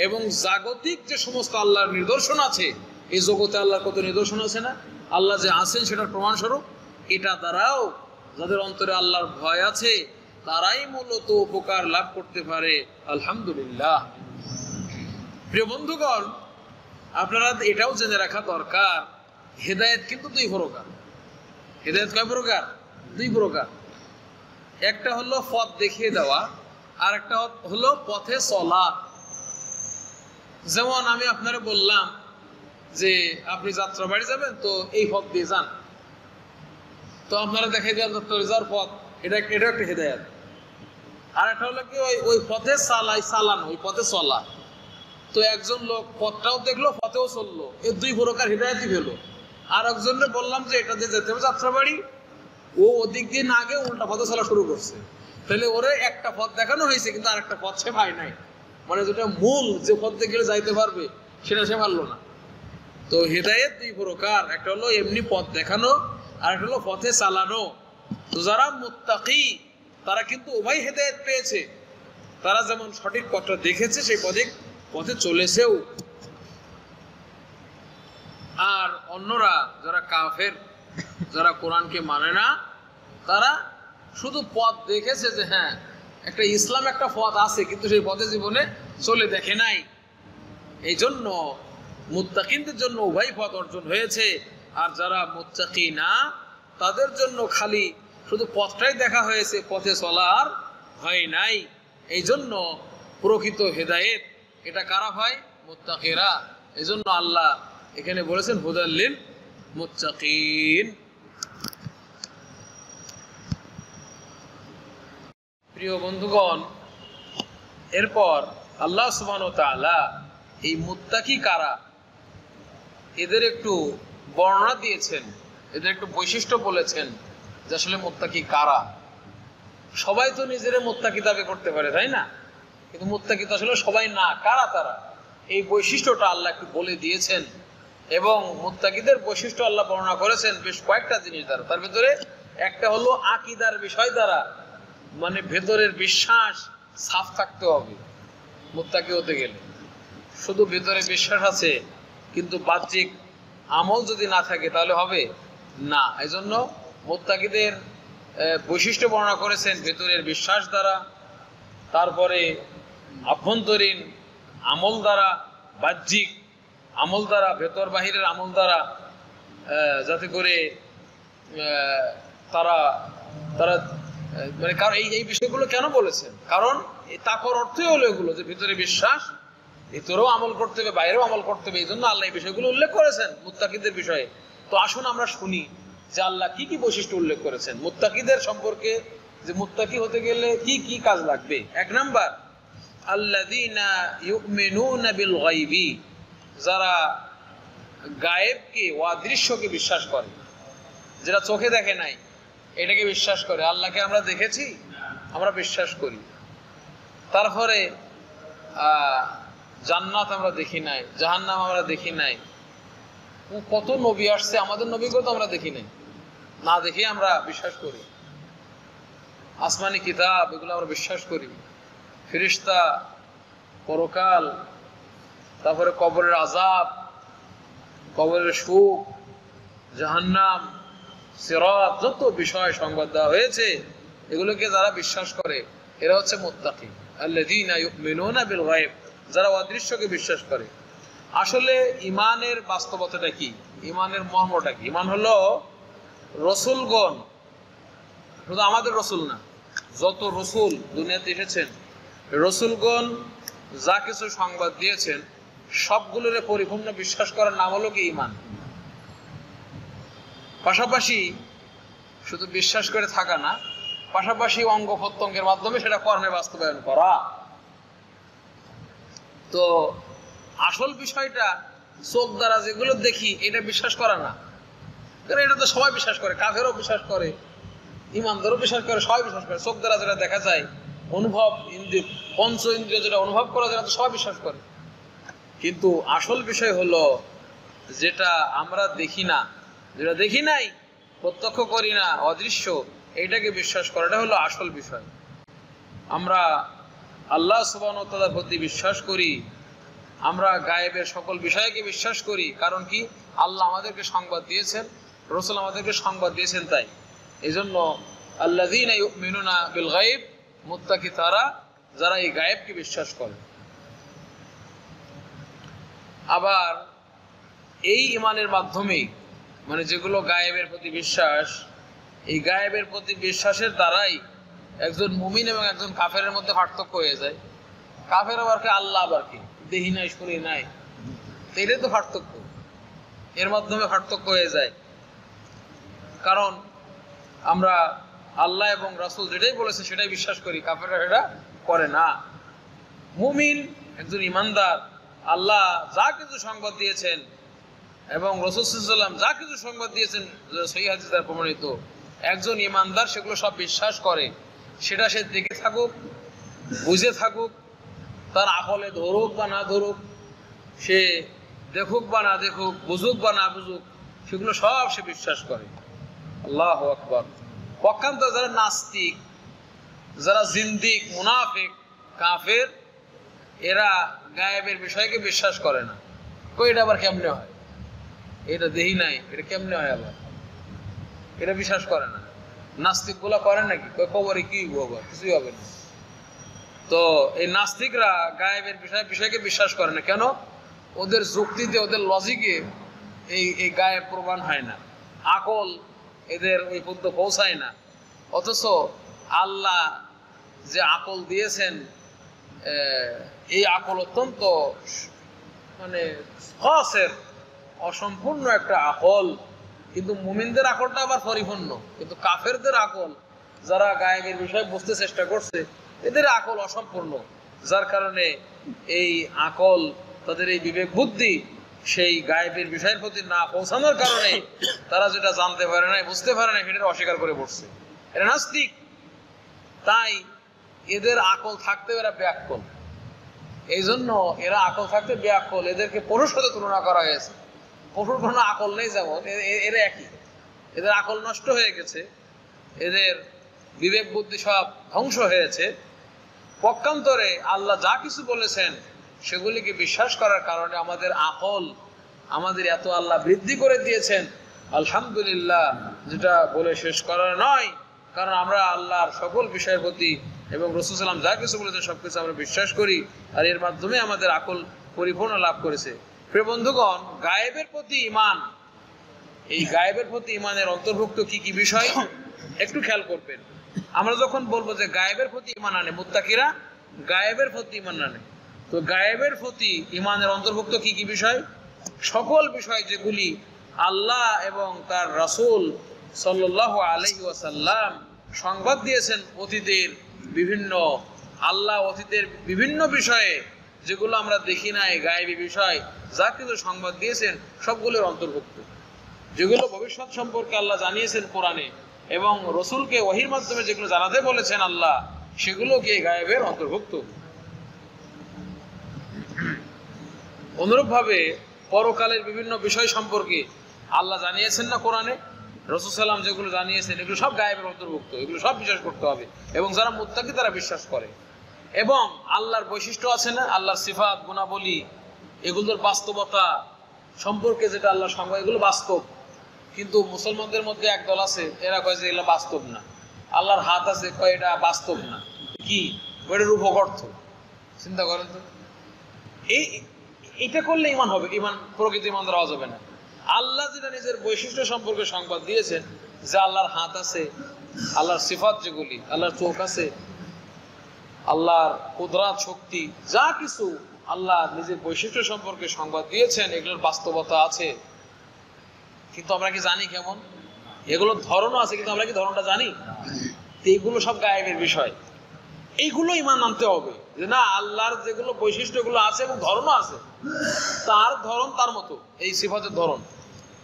এবং জাগতিক যে সমস্ত আল্লাহর নিদর্শন আছে, এই জগতে আল্লাহর কত নিদর্শন আছে না, আল্লাহ যে আছেন সেটার প্রমাণস্বরূপ, এটা দ্বারাও যাদের অন্তরে আল্লাহর ভয় আছে তারাই মূলত উপকার লাভ করতে পারে। আলহামদুলিল্লাহ। প্রিয় বন্ধুগণ, আপনারা এটাও জেনে রাখা দরকার, হেদায়েত কিন্তু দুই প্রকার। হেদায়েত কয় প্রকার? দুই প্রকার। একটা হলো পথ দেখিয়ে দেওয়া, আর একটা হলো পথে চলা। যেমন আমি আপনারা বললাম যে আপনি যাত্রাবাড়ি যাবেন, তো এই পথ দিয়ে যান, তো আপনারা দেখাই দেওয়ার যাত্রাবাড়ি যাওয়ার পথ, এটা একটা হেদায়েত। আর একটা হলো কি ওই পথে চালানো, ওই পথে চলা। তো একজন লোক পথটাও দেখলো, পথেও চললো, এই দুই প্রকার হেদায়েতই হলো। আর একজনকে বললাম যে এটা দিয়ে যেতে হবে যাত্রাবাড়ি, ও ওদিক দিয়ে না গিয়ে উল্টা পথে চলা শুরু করছে, তাহলে ওরে একটা পথ দেখানো হয়েছে কিন্তু আর একটা পথ সে পায় নাই, মানে যেটা মূল যে পথ দিয়ে গেলে যাইতে পারবে সেটা সে পারলো না। তো হেদায়েত দুই প্রকার, একটা হলো এমনি পথ দেখানো, আর একটা হলো পথে চালানো। তো যারা মুত্তাকি তারা কিন্তু উভয় হেদায়েত পেয়েছে, তারা যেমন সঠিক পথটা দেখেছে সেই পথে চলেছেও। আর অন্যরা যারা কাফের, যারা কোরআনকে মানে না, তারা শুধু পথ দেখেছে যে হ্যাঁ একটা ইসলাম একটা পথ আছে, কিন্তু সেই পথে জীবনে চলে দেখে নাই। এই জন্য মুত্তাকিনদের জন্য উভয় পথ অর্জন হয়েছে। আর যারা মুত্তাকি না তাদের জন্য খালি শুধু পথটাই দেখা হয়েছে, পথে চলার হয় নাই। এই জন্য প্রকৃত হেদায়েত এটা কারা হয়? মুত্তাকিরা। এই জন্য আল্লাহ এখানে বলেছেন হুদাল লিল মুত্তাকিন। প্রিয় বন্ধুগণ, এরপর আল্লাহ সুবহানাহু ওয়া তাআলা এই মুত্তাকি কারা এদের একটু বর্ণনা দিয়েছেন, এদের একটু বৈশিষ্ট্য বলেছেন যে আসলে মুত্তাকি কারা। সবাই তো নিজেরা মুত্তাকি দাবি করতে পারে, তাই না? কিন্তু মুত্তাকি তো আসলে সবাই না। কারা তারা? এই বৈশিষ্ট্যটা আল্লাহ একটু বলে দিয়েছেন। এবং মুত্তাকিদের বৈশিষ্ট্য আল্লাহ বর্ণনা করেছেন বেশ কয়েকটা জিনিস দ্বারা। তার ভিতরে একটা হলো আকীদার বিষয় দ্বারা, মানে ভেতরের বিশ্বাস সাফ থাকতে হবে মুত্তাকি হতে গেলে। শুধু ভেতরে বিশ্বাস আছে কিন্তু বাহ্যিক আমল যদি না থাকে তাহলে হবে না। এই জন্য মুত্তাকিদের বৈশিষ্ট্য বর্ণনা করেছেন ভেতরের বিশ্বাস দ্বারা, তারপরে আভ্যন্তরীণ আমল দ্বারা, বাহ্যিক আমল দ্বারা, ভেতর বাহিরের আমল দ্বারা, যাতে করে তারা মানে কারণ এই বিষয়গুলো কেন বলেছেন? কারণ তাকওয়ার অর্থই হলো এগুলো, যে ভিতরে বিশ্বাস, ভিতরেও আমল করতে হবে, বাইরেও আমল করতে হবে। এই জন্য আল্লাহ এই বিষয়গুলো উল্লেখ করেছেন মুত্তাকিদের বিষয়ে। তো আসুন আমরা শুনি যে আল্লাহ কি কি বৈশিষ্ট্য উল্লেখ করেছেন মুত্তাকিদের সম্পর্কে, যে মুত্তাকি হতে গেলে কি কি কাজ লাগবে। এক নাম্বার, আল্লাযীনা ইউমিনুনা বিল গায়বি, যারা গায়েবকে, অদৃশ্যকে বিশ্বাস করে, যেটা চোখে দেখে নাই এটাকে বিশ্বাস করে। আল্লাহকে আমরা দেখেছি, আমরা বিশ্বাস করি। তারপরে জান্নাত আমরা দেখি নাই, জাহান্নাম আমরা দেখি নাই, কত নবী আসছে, আমাদের নবীকেও তো আমরা দেখি নাই, না দেখে আমরা বিশ্বাস করি। আসমানি কিতাব এগুলো আমরা বিশ্বাস করি, ফেরেশতা, পরকাল, তারপরে কবরের আযাব, কবরের সুখ, জাহান্নাম, সিরাত, যত বিষয় সংবাদ দেওয়া হয়েছে এগুলোকে যারা বিশ্বাস করে এরা হচ্ছে মুত্তাকি। আল্লাযীনা ইউমিনুনা বিল গায়ব, যারা অদৃশ্যকে বিশ্বাস করে। আসলে ঈমানের বাস্তবতাটা কি? ঈমানের মর্মটা কি? ঈমান হলো রাসূলগণ, শুধু আমাদের রাসূল না, যত রাসূল দুনিয়াতে এসেছেন রাসূলগণ যা কিছু সংবাদ দিয়েছেন সবগুলোর পরিপূর্ণ বিশ্বাস করার নাম হলো কি? ঈমান। পাশাপাশি শুধু বিশ্বাস করে থাকা না, পাশাপাশি অঙ্গ প্রত্যঙ্গের মাধ্যমে সেটা কর্মে বাস্তবায়ন করা। তো আসল বিষয়টা চোখ দ্বারা যেগুলো দেখি এটা বিশ্বাস করা না, কারণ এটা তো সবাই বিশ্বাস করে, কাফেরও বিশ্বাস করে, ঈমানদারও বিশ্বাস করে, সবাই বিশ্বাস করে। চোখ দ্বারা যেটা দেখা যায়, অনুভব ইন্দ্রিয়, পঞ্চ ইন্দ্রিয় যেটা অনুভব করা যায়, তো সবাই বিশ্বাস করে। কিন্তু আসল বিষয় হলো যেটা আমরা দেখি না, যেটা দেখি নাই, প্রত্যক্ষ করি না, অদৃশ্য, এইটাকে বিশ্বাস করাটা হলো আসল বিষয়। আমরা আল্লাহ সুবহানাহু ওয়া তাআলার প্রতি বিশ্বাস করি, আমরা গায়েবের সকল বিষয়কে বিশ্বাস করি। কারণ কি? আল্লাহ আমাদেরকে সংবাদ দিয়েছেন, রাসূল আমাদেরকে সংবাদ দিয়েছেন। তাই এই জন্য আল্লাযীনা ইউমিনুনা বিল গায়ব, মুত্তাকি তারা যারা এই গায়েবকে বিশ্বাস করে। আবার এই ঈমানের মাধ্যমেই, মানে যেগুলো গায়েবের প্রতি বিশ্বাস, এই গায়েবের প্রতি বিশ্বাসের দ্বারাই একজন মুমিন এবং একজন কাফেরের মধ্যে পার্থক্য হয়ে যায়। কাফের আবার কি, আল্লাহ আবার কি, দেখি নাই শুনি নাই, এটাই তো পার্থক্য। এর মাধ্যমে পার্থক্য হয়ে যায়। কারণ আমরা আল্লাহ এবং রাসূল যেটাই বলেছে সেটাই বিশ্বাস করি, কাফেররা সেটা করে না। মুমিন একজন ইমানদার, আল্লাহ যা কিছু সংবাদ দিয়েছেন এবং রাসূল সাল্লাল্লাহু আলাইহি ওয়াসাল্লাম যা কিছু সংবাদ দিয়েছেন সহিহ হাদিসে প্রমাণিত, একজন ইমানদার সেগুলো সব বিশ্বাস করে। সেটা সে দেখে থাকুক, বুঝে থাকুক, তার আকলে ধরুক বা না ধরুক, সে দেখুক বা না দেখুক, বুঝুক বা না বুঝুক, সেগুলো সব সে বিশ্বাস করে। আল্লাহু আকবার। পক্ষান্তরে যারা নাস্তিক, যারা জিন্দিক, মুনাফিক, কাফের, এরা গায়েবের বিষয়কে বিশ্বাস করে না। কই এটা আবার কেমনে হয়, এটা দেখি নাই, এটা কেমনে হয়, আবার এটা বিশ্বাস করে না। নাস্তিক গুলা করে নাকি, কবরে কি হবে, কিছুই হবে না। তো এই নাস্তিকরা গায়েবের বিষয়কে বিশ্বাস করে না। কেন? ওদের যুক্তিতে, ওদের লজিকে এই গায়েব প্রমাণ হয় না, আকল এদের ওই পর্যন্ত পৌঁছায় না। অথচ আল্লাহ যে আকল দিয়েছেন, এই আকল অত্যন্ত মানে খসের, অসম্পূর্ণ একটা আকল। কিন্তু মুমিনদের আকলটা আবার পরিপূর্ণ। কিন্তু কাফেরদের আকল, যারা গায়েবের বিষয় বুঝতে চেষ্টা করছে, এদের আকল অসম্পূর্ণ। যার কারণে এই আকল, তাদের এই বিবেক বুদ্ধি সেই গায়েবের বিষয়ের প্রতি না পৌঁছানোর কারণে তারা যেটা জানতে পারে না, বুঝতে পারে না, সেটা অস্বীকার করে বসছে। এরা নাস্তিক। তাই এদের আকল থাকতে এরা ব্যাকল। এই জন্য এরা আকল থাকতে ব্যাকল। এদেরকে পশুর সাথে তুলনা করা হয়েছে। পশুর কোনো আকল নেই, যেমন এরা একই। এদের আকল নষ্ট হয়ে গেছে, এদের বিবেক বুদ্ধি সব ধ্বংস হয়েছে। পক্ষান্তরে আল্লাহ যা কিছু বলেছেন সেগুলিকে বিশ্বাস করার কারণে আমাদের আকল, আমাদের এত আল্লাহ বৃদ্ধি করে দিয়েছেন, আলহামদুলিল্লাহ, যেটা বলে শেষ করার নয়। কারণ আমরা আল্লাহর সকল বিষয়ের প্রতি এবং রাসূল সাল্লাল্লাহু আলাইহি ওয়াসাল্লাম যা কিছু বলেছেন সবকিছু আমরা বিশ্বাস করি, আর এর মাধ্যমে আমাদের আকল পরিপূর্ণ লাভ করেছে। প্রিয় বন্ধুগণ, গায়েবের প্রতি ঈমান, এই গায়েবের প্রতি ঈমানের অন্তর্ভুক্ত কি কি বিষয় একটু খেয়াল করবেন। আমরা যখন বলবো যে গায়েবের প্রতি ঈমান আনে, মুত্তাকিরা গায়েবের প্রতি ঈমান আনে, তো গায়েবের প্রতি ঈমানের অন্তর্ভুক্ত কি কি বিষয়? সকল বিষয় যেগুলি আল্লাহ এবং তার রাসূল সাল্লাল্লাহু আলাইহি ওয়াসাল্লাম সংবাদ দিয়েছেন অতীতের বিভিন্ন, আল্লাহ অতীতের বিভিন্ন বিষয়ে যেগুলো আমরা দেখি নাই, গায়েবী বিষয় যা কিছু সংবাদ দিয়েছেন সবগুলোর অন্তর্ভুক্ত। যেগুলো ভবিষ্যৎ সম্পর্কে আল্লাহ জানিয়েছেন কোরআনে এবং রসুলকে ওহীর মাধ্যমে যেগুলো জানাতে বলেছেন আল্লাহ, সেগুলোকে গায়েবের অন্তর্ভুক্ত। অনুরূপভাবে পরকালের বিভিন্ন বিষয় সম্পর্কে আল্লাহ জানিয়েছেন না কোরআনে, রাসূল সাল্লাল্লাহু আলাইহি ওয়াসাল্লাম যেগুলো জানিয়েছেন, এগুলো সব গায়েবের অন্তর্ভুক্ত। এগুলো সব বিশ্বাস করতে হবে। এবং যারা মুত্তাকি তারা বিশ্বাস করে। এবং আল্লাহর বৈশিষ্ট্য আছে না, আল্লাহর সিফাত, গুণাবলী, এগুলোর বাস্তবতা সম্পর্কে যেটা আল্লাহ সংবাদ, এগুলো বাস্তব। কিন্তু মুসলমানদের মধ্যে একদল আছে, এরা কয় যে এগুলো বাস্তব না। আল্লাহর হাত আছে, কয় এটা বাস্তব না। কি ওইটা রূপক অর্থ? চিন্তা করেন তো। এইটা করলে ঈমান হবে, ঈমান প্রকৃত ঈমান ধরা যাবে না। আল্লাহ যেটা নিজের বৈশিষ্ট্য সম্পর্কে সংবাদ দিয়েছেন, যে আল্লাহর হাত আছে, আল্লাহর সিফাত যেগুলি, আল্লাহর চোখ আছে, আল্লাহর কুদরাত, শক্তি, যা কিছু আল্লাহ নিজের বৈশিষ্ট্য সম্পর্কে সংবাদ দিয়েছেন, এগুলোর বাস্তবতা আছে। কিন্তু আমরা কি জানি কেমন? এগুলোর ধরনও আছে, কিন্তু আমরা কি ধরনটা জানি? এইগুলো সব গায়েবের বিষয়। এইগুলো ঈমান আনতে হবে যে না, আল্লাহর যেগুলো বৈশিষ্ট্যগুলো আছে এবং ধরনও আছে, তার ধরন তার মতো, এই সিফাতের ধরন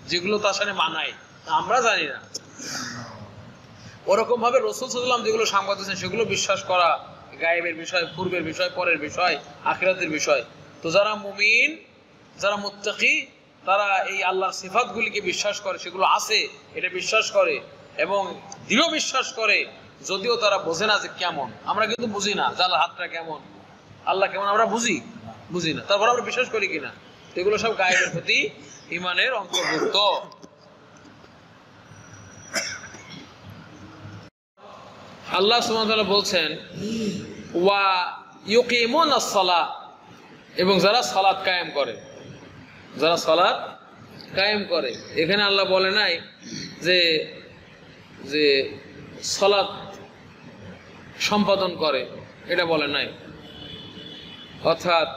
যেগুলো তার সাথে মানায়, আমরা জানি না। ওরকম ভাবে রাসূল সাল্লাল্লাহু আলাইহি ওয়াসাল্লাম যেগুলো সংবাদ দিয়েছেন সেগুলো বিশ্বাস করা গায়েবের বিষয়, পূর্বের বিষয়, পরের বিষয়, আখিরাতের বিষয়। তো যারা মুমিন, যারা মুত্তাকি, তারা এই আল্লাহর সিফাতগুলিকে বিশ্বাস করে, সেগুলো আছে এটা বিশ্বাস করে এবং দৃঢ় বিশ্বাস করে, যদিও তারা বোঝে না যে কেমন। আমরা কিন্তু বুঝি না যে আল্লাহর হাতটা কেমন, আল্লাহ কেমন, আমরা বুঝি না, তারপর আমরা বিশ্বাস করি কিনা। এগুলো সব গায়েবের প্রতি ঈমানের অন্তর্ভুক্ত। আল্লাহ সুবহানাহু ওয়া তাআলা বলছেন ওয়া ইউকিমুনাস সালাহ, এবং যারা সালাত কায়েম করে, যারা সালাত কায়েম করে। এখানে আল্লাহ বলে নাই যে যে সালাত সম্পাদন করে, এটা বলে নাই, অর্থাৎ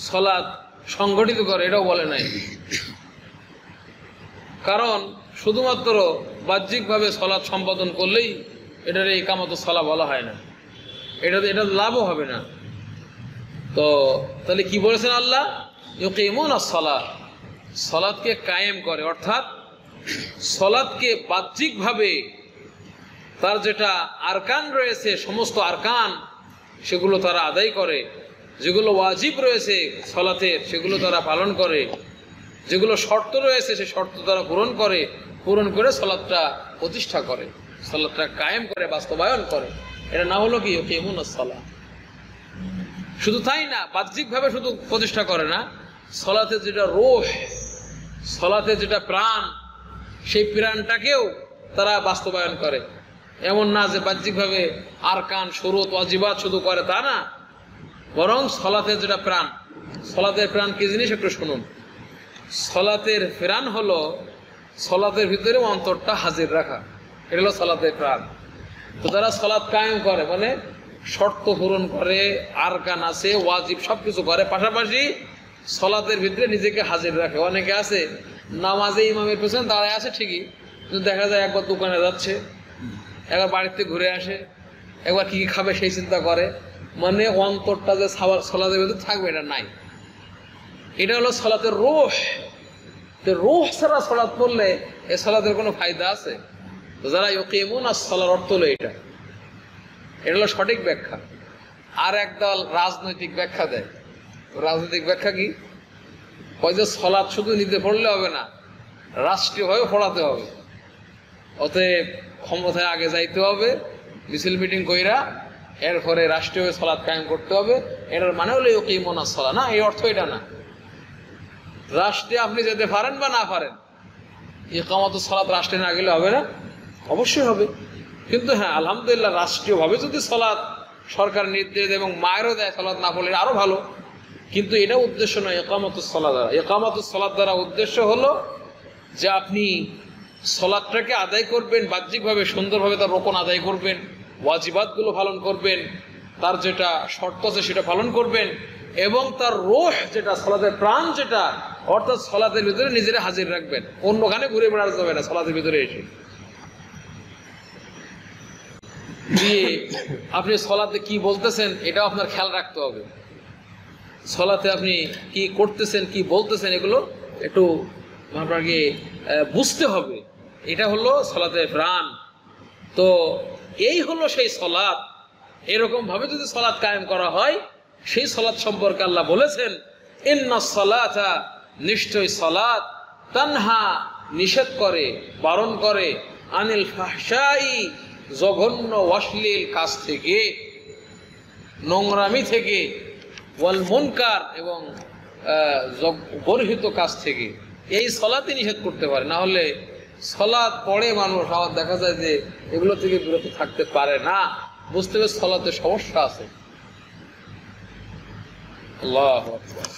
সালাত সংগঠিত করে, এটাও বলে নাই। কারণ শুধুমাত্র বাহ্যিকভাবে সালাত সম্পাদন করলেই এটার ইকামতুস সালাহ বলা হয় না, এটা লাভও হবে না। তো তাহলে কি বলেছেন আল্লাহ? ইউকিমুনাস সালাহ, সালাতকে কায়েম করে, অর্থাৎ সালাতকে বাহ্যিকভাবে তার যেটা আরকান রয়েছে, সমস্ত আরকান সেগুলো তারা আদায় করে, যেগুলো ওয়াজিব রয়েছে সালাতের সেগুলো তারা পালন করে, যেগুলো শর্ত রয়েছে সে শর্ত তারা পূরণ করে সালাতটা প্রতিষ্ঠা করে, সালাতটা কায়েম করে, বাস্তবায়ন করে। এটা না হলো কি ইউকিমুনাস সালাহ। শুধু তাই না, বাহ্যিকভাবে শুধু প্রতিষ্ঠা করে না, সালাতের যেটা রূহ, সালাতের যেটা প্রাণ, সেই প্রাণটাকেও তারা বাস্তবায়ন করে। এমন না যে বাহ্যিকভাবে আরকান, শুরুত, ওয়াজিবাত শুধু করে, তা না, বরং সালাতের যেটা প্রাণ, সালাতের প্রাণ কি জিনিস একটু শুনুন। সালাতের প্রাণ হলো সালাতের ভিতরে অন্তরটা হাজির রাখা, এটা হলো সালাতের প্রাণ। তো যারা সালাত কায়েম করে মানে শর্ত পূরণ করে, আরকান আছে, ওয়াজিব সবকিছু করে, পাশাপাশি সালাতের ভিতরে নিজেকে হাজির রাখে। অনেকে আছে নামাজে ইমামের পেছনে দাঁড়ায় আছে ঠিকই, কিন্তু দেখা যায় একবার দোকানে যাচ্ছে, একবার বাড়িতে ঘুরে আসে, একবার কি খাবে সেই চিন্তা করে, মানে অন্তরটা যে সালাতের ভিতরে থাকবে এটা নাই। এটা হলো সালাতের রূহ। রূহ ছাড়া সালাত পড়লে এ সালাতের কোনো ফায়দা আছে? তো যারা ইউকিমুনাস সালাহর অর্থ হলো এটা হলো সঠিক ব্যাখ্যা। আর একদল রাজনৈতিক ব্যাখ্যা দেয়। রাজনৈতিক ব্যাখ্যা কি? ওই যে সালাত শুধু নিতে পড়লে হবে না, রাষ্ট্রীয়ভাবে পড়াতে হবে, অতএব ক্ষমতায় আগে যাইতে হবে, মিছিল মিটিং কইরা এরপরে রাষ্ট্রীয় সালাত কায়েম করতে হবে। এটার মানে হলো ইউকিমুনাস সালাহ। না, এই অর্থ এটা না। রাষ্ট্রে আপনি যেতে পারেন বা না পারেন, ইকামতুস সালাত রাষ্ট্রে না গেলে হবে না? অবশ্যই হবে। কিন্তু হ্যাঁ, আলহামদুলিল্লাহ, রাষ্ট্রীয়ভাবে যদি সালাত সরকার নির্দেশ এবং মায়েরও দেয় সালাত না পড়লে আরো ভালো। কিন্তু এটা উদ্দেশ্য নয় ইকামতুস সালাত দ্বারা। ইকামতুস সালাত দ্বারা উদ্দেশ্য হলো যে আপনি সালাতটাকে আদায় করবেন, বাহ্যিকভাবে সুন্দরভাবে তার রোকন আদায় করবেন, ওয়াজিবাতগুলো পালন করবেন, তার যেটা শর্ত আছে সেটা পালন করবেন, এবং তার রূহ যেটা, সালাতের প্রাণ যেটা, অর্থাৎ সালাতের ভিতরে নিজেরা হাজির রাখবেন। অন্যখানে ঘুরে বেড়াতে যাবে না, সালাতের ভিতরে এসে দিয়ে আপনি সালাতে কি বলতেছেন এটাও আপনার খেয়াল রাখতে হবে। সালাতে আপনি কি করতেছেন, কি বলতেছেন, এগুলো একটু আপনাকে বুঝতে হবে। এটা হলো সালাতের প্রাণ। তো এই হলো সেই সালাত। এরকম ভাবে যদি সালাত কায়েম করা হয়, সেই সালাত সম্পর্কে আল্লাহ বলেছেন ইন্নাস সালাতা, নিশ্চয় সালাত, তানহা নিষেধ করে, বারণ করে, আনিল ফাহশাই, জঘন্য অশ্লীল কাজ থেকে, নোংরামি থেকে, ওয়াল মুনকার, এবং বর্হিত কাজ থেকে। এই সালাতই নিষেধ করতে পারে। না হলে সালাত পড়ে মানুষ, আবার দেখা যায় যে এগুলো থেকে বিরত থাকতে পারে না, বুঝতে হবে সালাতে সমস্যা আছে। আল্লাহু আকবার।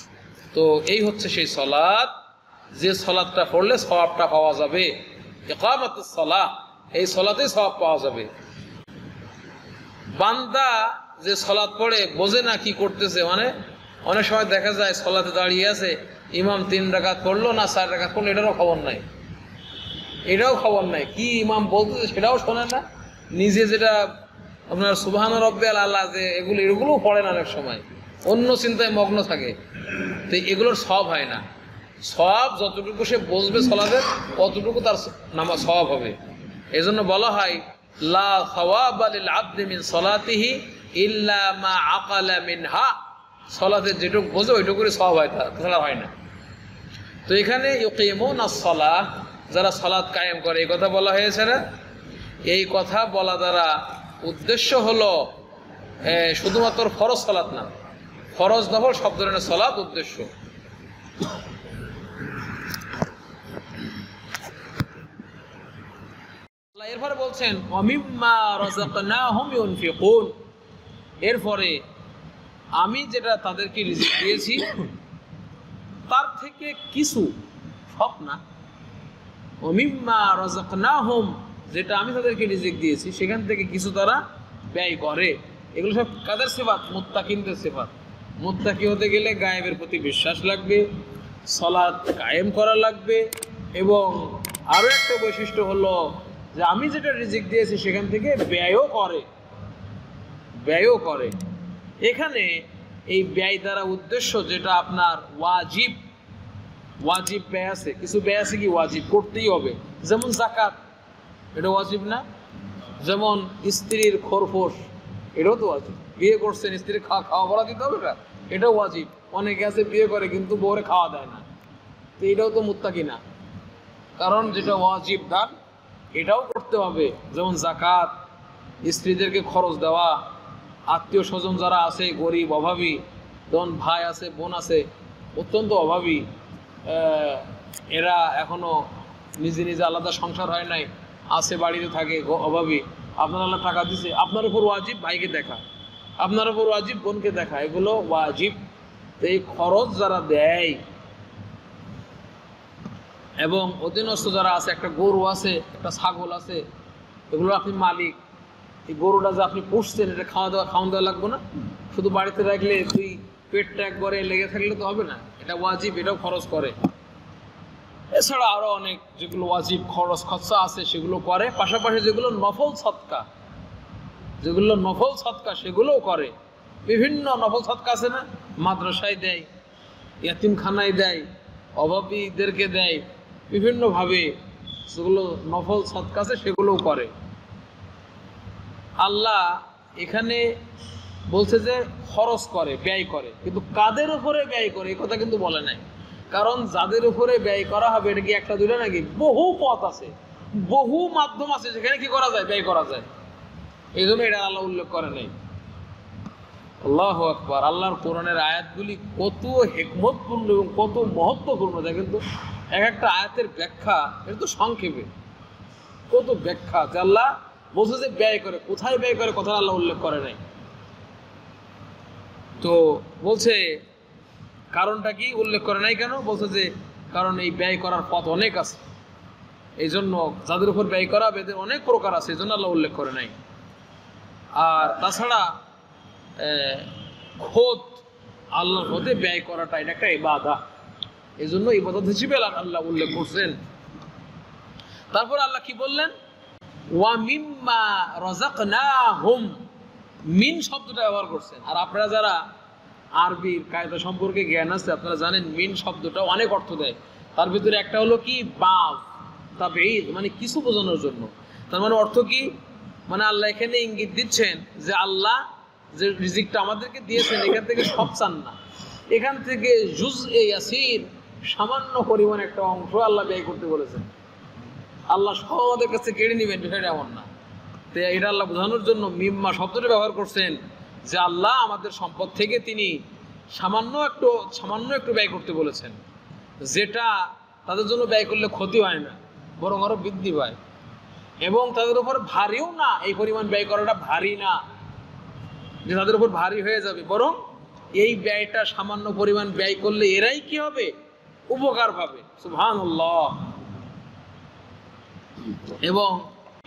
তো এই হচ্ছে সেই সালাত, যে সালাতটা পড়লে সওয়াবটা পাওয়া যাবে। ইকামাতুস সালাহ, এই সালাতেই সওয়াব পাওয়া যাবে। বান্দা যে সালাত পড়ে বোঝে না কি করতেছে, মানে অনেক সময় দেখা যায় সালাতে দাঁড়িয়ে আছে, ইমাম 3 রাকাত পড়লো না 4 রাকাত পড়লো, এটারও খবর নাই, কি ইমাম বলতেছে সেটাও শোনে না। নিজে যেটা আপনার সুবহান রাব্বিয়াল আলা, যে এগুলো পড়ে না, অনেক সময় অন্য চিন্তায় মগ্ন থাকে। তো এগুলোর সওয়াব হয় না। সওয়াব যতটুকু সে বসবে সালাতে, অতটুকু তার নামাজ সওয়াব হবে। এজন্য বলা হয় লা সাওয়াবা লিল আবদি মিন সালাতিহি ইল্লা মা আকালা মিনহা। সলাতে যেটুকু বোঝে ওইটুকু করে সওয়াব হয়, তাছাড়া হয় না। তো এখানে ইউকিমুনাস সালাহ, যারা সালাত কায়েম করে এই কথা বলা হয়েছে না। এই কথা বলা দ্বারা উদ্দেশ্য হলো শুধুমাত্র ফরজ সালাত না, ফরজ নফল সব ধরনের সালাত উদ্দেশ্য। এরপরে বলছেন ওয়ামিম্মা রাযাকনাহুম ইউনফিকুন, এরপরে আমি যেটা তাদেরকে রিজিক দিয়েছি তার থেকে কিছু, সব না, ওয়ামিম্মা রাযাকনাহুম, যেটা আমি তাদেরকে রিজিক দিয়েছি সেখান থেকে কিছু তারা ব্যয় করে। এগুলো সব কাদের সিফাত? মুত্তাকিনদের সিফাত। মুত্তাকি হতে গেলে গায়েবের প্রতি বিশ্বাস লাগবে, সালাত কায়েম করা লাগবে, এবং আরও একটা বৈশিষ্ট্য হলো যে আমি যেটা রিজিক দিয়েছি সেখান থেকে ব্যয়ও করে। এখানে এই ব্যয় দ্বারা উদ্দেশ্য যেটা আপনার ওয়াজিব ব্যয় আছে, কিছু ব্যয় আছে কি ওয়াজিব করতেই হবে, যেমন যাকাত, এটা ওয়াজিব না? যেমন স্ত্রীর খোরপোশ, এটাও তো ওয়াজিব। বিয়ে করছেন, স্ত্রীর খাওয়া পড়া দিতে হবে, এটাও ওয়াজিব। অনেকে আছে বিয়ে করে কিন্তু বউরে খাওয়া দেয় না, তো এটাও তো মুত্তাকি না, কারণ যেটা ওয়াজিব দান এটাও করতে হবে। যেমন যাকাত, স্ত্রীদেরকে খরচ দেওয়া, আত্মীয় স্বজন যারা আছে গরিব অভাবী, যেমন ভাই আছে বোন আছে অত্যন্ত অভাবী, এরা এখনো নিজে আলাদা সংসার হয় নাই, আছে বাড়িতে থাকে অভাবী, আপনার আল্লাহ টাকা দিছে, আপনার উপর ওয়াজিব ভাইকে দেখা, আপনার উপর ওয়াজিব বোনকে দেখা, এগুলো ওয়াজিব। তো এই খরচ যারা দেয়, এবং অধীনস্থ যারা আছে, একটা গরু আছে, একটা ছাগল আছে, এগুলো আপনি মালিক, এই গরুটা যে আপনি পুষছেন এটা খাওয়ান দেওয়া লাগবে না? শুধু বাড়িতে রাখলে তুই পেটটা একবারে লেগে থাকলে তো হবে না, এটা ওয়াজিব, এটাও খরচ করে। এছাড়া আরো অনেক যেগুলো ওয়াজিব খরচ খরচা আছে সেগুলো করে, পাশাপাশি যেগুলো নফল সদকা সেগুলোও করে। বিভিন্ন নফল সদকা আছে না, মাদ্রাসায় দেয়, ইয়াতিমখানায় দেয়, অভাবীদেরকে দেয়, বিভিন্নভাবে যেগুলো নফল সদকা আছে সেগুলোও করে। আল্লাহ এখানে বলছে যে খরচ করে, ব্যয় করে, কিন্তু কাদের উপরে ব্যয় করে এই কথা কিন্তু বলে নাই। কারণ যাদের উপরে ব্যয় করা হবে এটা কি একটা দুইটা নাকি? বহু পথ আছে, বহু মাধ্যম আছে যেখানে কি করা যায়, ব্যয় করা যায়। এই জন্য এটা আল্লাহ উল্লেখ করে নাই। আল্লাহু আকবার। আল্লাহর কোরআনের আয়াতগুলি কত হিকমতপূর্ণ এবং কত মহত্বপূর্ণ, যা কিন্তু এক একটা আয়াতের ব্যাখ্যা এটা তো সংক্ষেপে কত ব্যাখ্যা, যে আল্লাহ বলছে যে ব্যয় করে, কোথায় ব্যয় করে কথা আল্লাহ উল্লেখ করে নাই। তো বলছে কারণটা কি উল্লেখ করে নাই কেন? বলছে যে কারণ এই ব্যয় করার পথ অনেক আছে, এই জন্য যাদের উপর ব্যয় করা এদের অনেক প্রকার আছে, এই জন্য আল্লাহ উল্লেখ করে নাই। আর তাছাড়া খোদ আল্লাহর পথে ব্যয় করাটা এটা একটা ইবাদত, এই জন্য ইবাদত হিসেবে আল্লাহ উল্লেখ করছেন। তারপর আল্লাহ কি বললেন? ওয়া মিম্মা রাযাকনাহুম, মিন শব্দটা ব্যবহার করছেন। আর আপনারা যারা আরবির কায়দা সম্পর্কে জ্ঞান আছে আপনারা জানেন মিন শব্দটা অনেক অর্থ দেয়। তার ভিতরে একটা হলো কি বাব, তাবঈদ, মানে কিছু বোঝানোর জন্য। তার মানে অর্থ কি? মানে আল্লাহ এখানে ইঙ্গিত দিচ্ছেন যে আল্লাহ যে রিজিকটা আমাদেরকে দিয়েছেন এখান থেকে সব চান না, এখান থেকে জুজএ ইয়াসির, সামান্য পরিমাণ একটা অংশ আল্লাহ ব্যয় করতে বলেছেন। আল্লাহ সব আমাদের কাছে কেড়ে নেবেন বিষয়টা এমন না। তো এটা আল্লাহ বোঝানোর জন্য মিম্মা শব্দটা ব্যবহার করছেন, যে আল্লাহ আমাদের সম্পদ থেকে তিনি সামান্য একটু ব্যয় করতে বলেছেন, যেটা তাদের জন্য ব্যয় করলে ক্ষতি হয় না, বরং আরো বৃদ্ধি পায়, এবং তাদের উপর ভারীও না। এই পরিমাণ ব্যয় করাটা ভারী না যে তাদের উপর ভারী হয়ে যাবে, বরং এই ব্যয়টা সামান্য পরিমাণ ব্যয় করলে এরাই কি হবে? উপকার পাবে। সুবহানাল্লাহ। এবং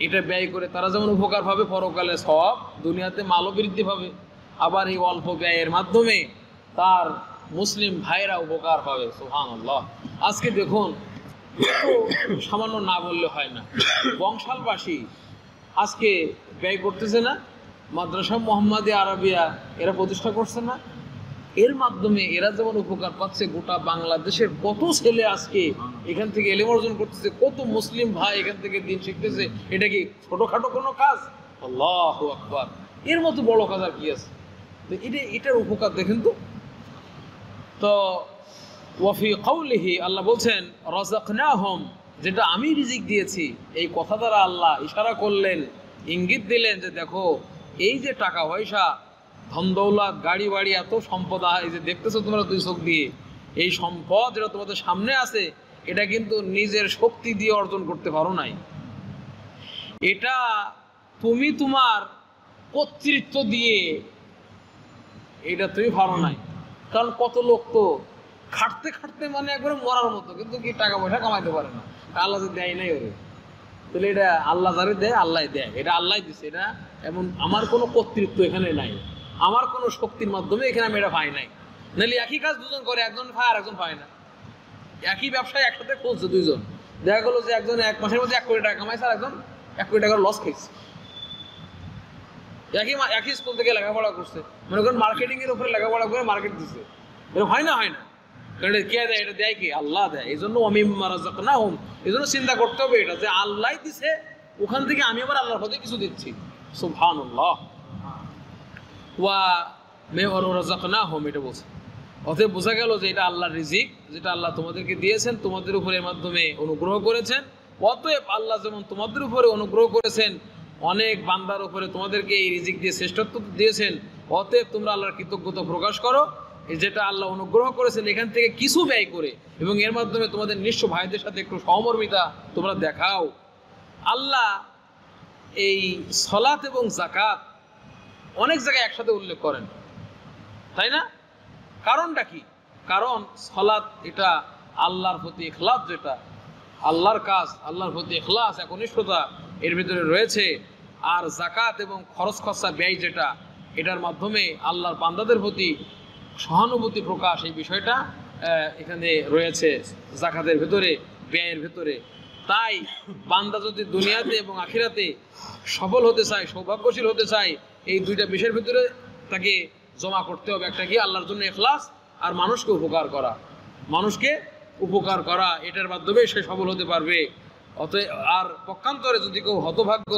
এটা ব্যয় করে তারা যেমন উপকার পাবে, পরকালে সওয়াব, দুনিয়াতে মালও বৃদ্ধি পাবে, আবার এই অল্প ব্যয়ের মাধ্যমে তার মুসলিম ভাইরা উপকার পাবে। সুবহানাল্লাহ। আজকে দেখুন, সামান্য না বললে হয় না, বংশালবাসী আজকে ব্যয় করতেছে না, মাদ্রাসা মোহাম্মদী আরবিয়া এরা প্রতিষ্ঠা করছে না, এর মাধ্যমে এরা যেমন উপকার পাচ্ছে, গোটা বাংলাদেশের কত ছেলে আজকে এখান থেকে এলেম অর্জন করতেছে, কত মুসলিম ভাই এখান থেকে দিন শিখতেছে। এটা কি ছোটখাটো কোনো কাজ? আল্লাহু আকবার। এর মতো বড় কাজ আর কি আছে? তো এটার উপকার দেখেন তো, তো ওয়াফি কওলিহি আল্লাহ বলছেন রাযাকনাহুম, যেটা আমি রিজিক দিয়েছি, এই কথা দ্বারা আল্লাহ ইশারা করলেন, ইঙ্গিত দিলেন যে দেখো এই যে টাকা পয়সা, ধন দৌলত, গাড়ি বাড়ি, এত সম্পদ, এই যে দেখতেছো তোমরা দুই চোখ দিয়ে, এই সম্পদ যেটা তোমাদের সামনে আছে, এটা কিন্তু নিজের শক্তি দিয়ে অর্জন করতে পারো নাই। এটা তুমি তোমার কর্তৃত্ব দিয়ে এটা তুমি পারো নাই। কারণ কত লোক তো খাটতে খাটতে মানে একবারে মরার মতো, কিন্তু কি টাকা পয়সা কামাইতে পারে না। আল্লাহ যে দেয় নাই ওরে, তাহলে এটা আল্লাহ যারে দেয় আল্লাহ দেয়, এটা আল্লাহ দিচ্ছে। এটা এমন আমার কোনো কর্তৃত্ব এখানে নাই, আমার কোনো শক্তির মাধ্যমে এখানে আমি এটা পাই নাই। নাহলে একই কাজ দুজন করে, একজন পায় আর একজন পায় না। একই ব্যবসায় একসাথে খুঁজছে দুইজন, দেখা গেলো যে একজন 1 মাসের মধ্যে 1 কোটি টাকা কামাইছে আর একজন 1 কোটি টাকার লস খাইছে। একই স্কুল থেকে লেখাপড়া করছে, মনে করেন মার্কেটিং এর উপরে লেখাপড়া করে মার্কেট দিচ্ছে, এরকম হয় না? হয় না। কারণ কে দেয়? এটা দেয় কি? আল্লাহ দেয়। এই জন্য ওয়ামিম্মা রাযাকনাহুম, এই জন্য চিন্তা করতে হবে এটা যে আল্লাহ দিছে, ওখান থেকে আমি আবার আল্লাহর পথে কিছু দিচ্ছি। সুবহানাল্লাহ। ওয়া রাযাকনাহুম, এটা বলছে। অতএব বোঝা গেল যে এটা আল্লাহর রিজিক, যেটা আল্লাহ তোমাদেরকে দিয়েছেন, তোমাদের উপরে এর মাধ্যমে অনুগ্রহ করেছেন। অতএব আল্লাহ যেমন তোমাদের উপরে অনুগ্রহ করেছেন, অনেক বান্দার উপরে তোমাদেরকে এই রিজিক দিয়ে শ্রেষ্ঠত্ব দিয়েছেন, অতএব তোমরা আল্লাহর কৃতজ্ঞতা প্রকাশ করো। যেটা আল্লাহ অনুগ্রহ করেছেন এখান থেকে কিছু ব্যয় করে, এবং এর মাধ্যমে তোমাদের নিঃস্ব ভাইদের সাথে একটু সহমর্মিতা তোমরা দেখাও। আল্লাহ এই সালাত এবং যাকাত অনেক জায়গায় একসাথে উল্লেখ করেন, তাই না? কারণটা কি? কারণ সালাত এটা আল্লাহর প্রতি ইখলাস, যেটা আল্লাহর কাজ, আল্লাহর প্রতি ইখলাস, একনিষ্ঠতা এর ভিতরে রয়েছে। আর যাকাত এবং খরচ খরচা ব্যয় যেটা, এটার মাধ্যমে আল্লাহর বান্দাদের প্রতি সহানুভূতি প্রকাশ, এই বিষয়টা এখানে রয়েছে যাকাতের ভেতরে, ব্যয়ের ভেতরে। তাই বান্দা যদি দুনিয়াতে এবং আখিরাতে সফল হতে চায়, সৌভাগ্যশীল হতে চায়, এই দুইটা বিষয়ের ভিতরে তাকে জমা করতে হবে। একটা কি? আল্লাহর জন্য ইখলাস, আর মানুষকে উপকার করা। মানুষকে উপকার করা, এটার মাধ্যমে সে সফল হতে পারবে। অতএব আর পক্ষান্তরে যদি কেউ হতভাগ্য,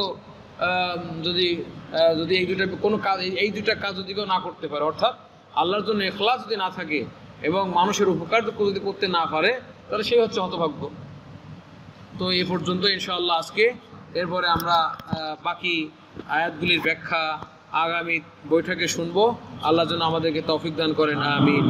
যদি এই দুইটা কোনো কাজ, এই দুইটা কাজ যদি কেউ না করতে পারে, অর্থাৎ আল্লাহর জন্য ইখলাস যদি না থাকে এবং মানুষের উপকার যদি করতে না পারে, তাহলে সে হচ্ছে হতভাগ্য। তো এই পর্যন্ত ইনশাআল্লাহ আজকে। এরপরে আমরা বাকি আয়াতগুলির ব্যাখ্যা আগামী বৈঠকে শুনবো। আল্লাহ যেন আমাদেরকে তৌফিক দান করেন, আমিন।